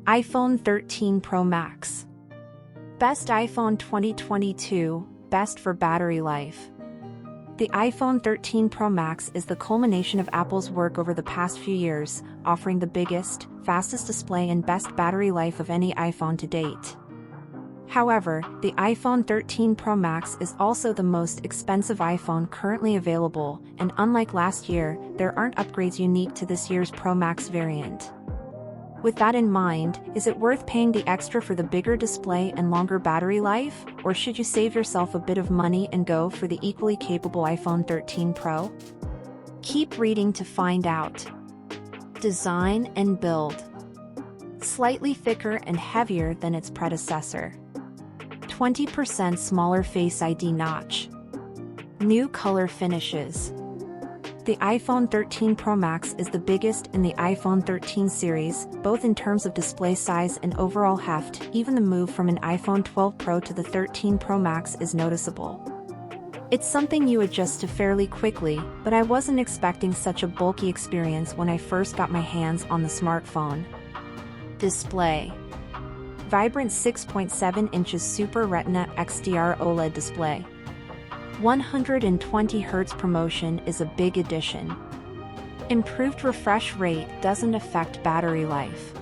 iPhone 13 Pro Max. Best iPhone 2022, best for battery life. The iPhone 13 Pro Max is the culmination of Apple's work over the past few years, offering the biggest, fastest display and best battery life of any iPhone to date. However, the iPhone 13 Pro Max is also the most expensive iPhone currently available, and unlike last year, there aren't upgrades unique to this year's Pro Max variant. With that in mind, is it worth paying the extra for the bigger display and longer battery life, or should you save yourself a bit of money and go for the equally capable iPhone 13 Pro? Keep reading to find out. Design and build. Slightly thicker and heavier than its predecessor. 20% smaller Face ID notch. New color finishes. The iPhone 13 Pro Max is the biggest in the iPhone 13 series, both in terms of display size and overall heft. Even the move from an iPhone 12 Pro to the 13 Pro Max is noticeable. It's something you adjust to fairly quickly, but I wasn't expecting such a bulky experience when I first got my hands on the smartphone. Display. Vibrant 6.7 inches Super Retina XDR OLED display. 120Hz promotion is a big addition. Improved refresh rate doesn't affect battery life.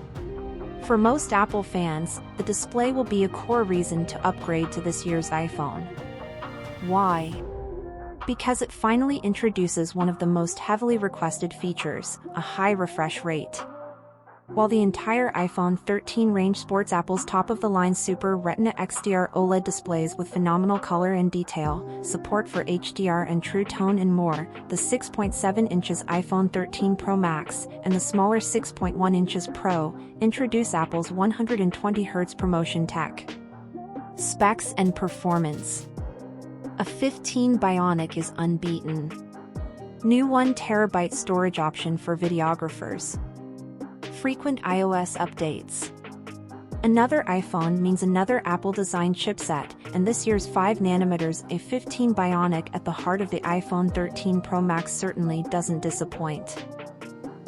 For most Apple fans, the display will be a core reason to upgrade to this year's iPhone. Why? Because it finally introduces one of the most heavily requested features, a high refresh rate. While the entire iPhone 13 range sports Apple's top-of-the-line Super Retina XDR OLED displays with phenomenal color and detail, support for HDR and True Tone and more, the 6.7 inches iPhone 13 Pro Max and the smaller 6.1 inches Pro introduce Apple's 120Hz promotion tech. Specs and performance. A15 Bionic is unbeaten. New 1TB storage option for videographers. Frequent iOS updates. Another iPhone means another Apple-designed chipset, and this year's 5nm A15 Bionic at the heart of the iPhone 13 Pro Max certainly doesn't disappoint.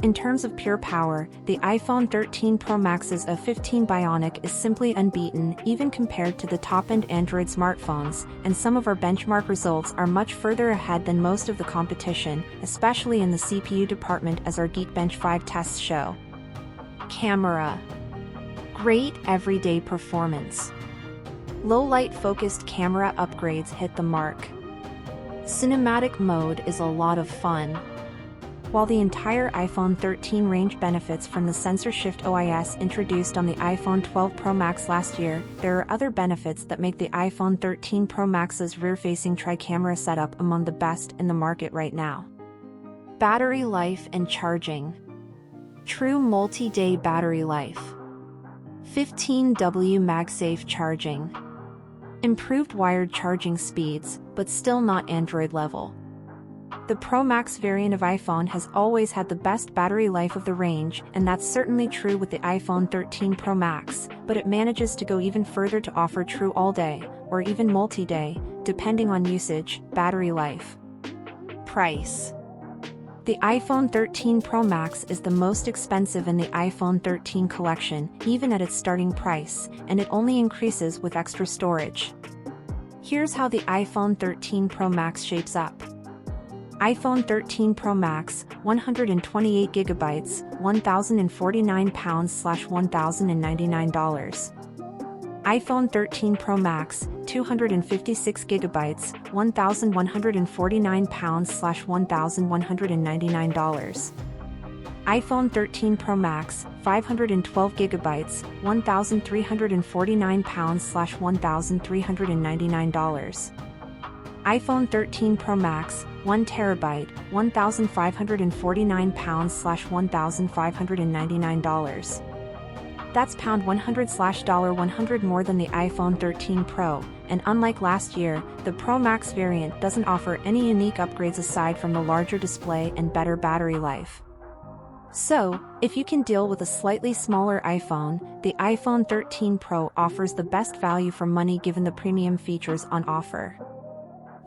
In terms of pure power, the iPhone 13 Pro Max's A15 Bionic is simply unbeaten even compared to the top-end Android smartphones, and some of our benchmark results are much further ahead than most of the competition, especially in the CPU department as our Geekbench 5 tests show. Camera. Great everyday performance. Low-light focused camera upgrades hit the mark. Cinematic mode is a lot of fun. While the entire iPhone 13 range benefits from the Sensor Shift OIS introduced on the iPhone 12 Pro Max last year, there are other benefits that make the iPhone 13 Pro Max's rear-facing tri-camera setup among the best in the market right now. Battery life and charging. True multi-day battery life. 15W MagSafe charging. Improved wired charging speeds, but still not Android level. The Pro Max variant of iPhone has always had the best battery life of the range, and that's certainly true with the iPhone 13 Pro Max, but it manages to go even further to offer true all-day, or even multi-day, depending on usage, battery life. Price. The iPhone 13 Pro Max is the most expensive in the iPhone 13 collection, even at its starting price, and it only increases with extra storage. Here's how the iPhone 13 Pro Max shapes up. iPhone 13 Pro Max, 128GB, £1,049/$1,099. iPhone 13 Pro Max, 256GB, £1,149/$1,199. iPhone 13 Pro Max, 512GB, £1,349/$1,399. iPhone 13 Pro Max, 1TB, $1,549/$1,599. That's $100/$100 more than the iPhone 13 Pro, and unlike last year, the Pro Max variant doesn't offer any unique upgrades aside from the larger display and better battery life. So, if you can deal with a slightly smaller iPhone, the iPhone 13 Pro offers the best value for money given the premium features on offer.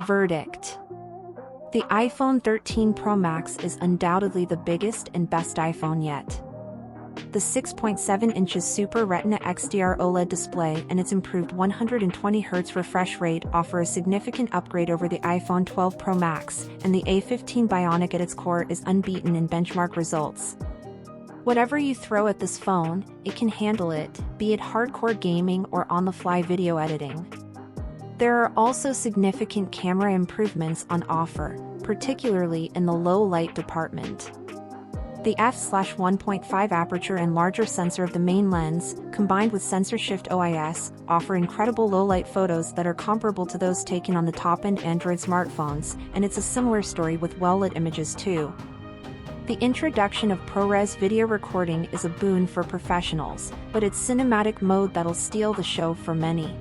Verdict. The iPhone 13 Pro Max is undoubtedly the biggest and best iPhone yet. The 6.7 inches Super Retina XDR OLED display and its improved 120Hz refresh rate offer a significant upgrade over the iPhone 12 Pro Max, and the A15 Bionic at its core is unbeaten in benchmark results. Whatever you throw at this phone, it can handle it, be it hardcore gaming or on-the-fly video editing. There are also significant camera improvements on offer, particularly in the low-light department. The f/1.5 aperture and larger sensor of the main lens, combined with sensor shift OIS, offer incredible low-light photos that are comparable to those taken on the top-end Android smartphones, and it's a similar story with well-lit images too. The introduction of ProRes video recording is a boon for professionals, but it's cinematic mode that'll steal the show for many.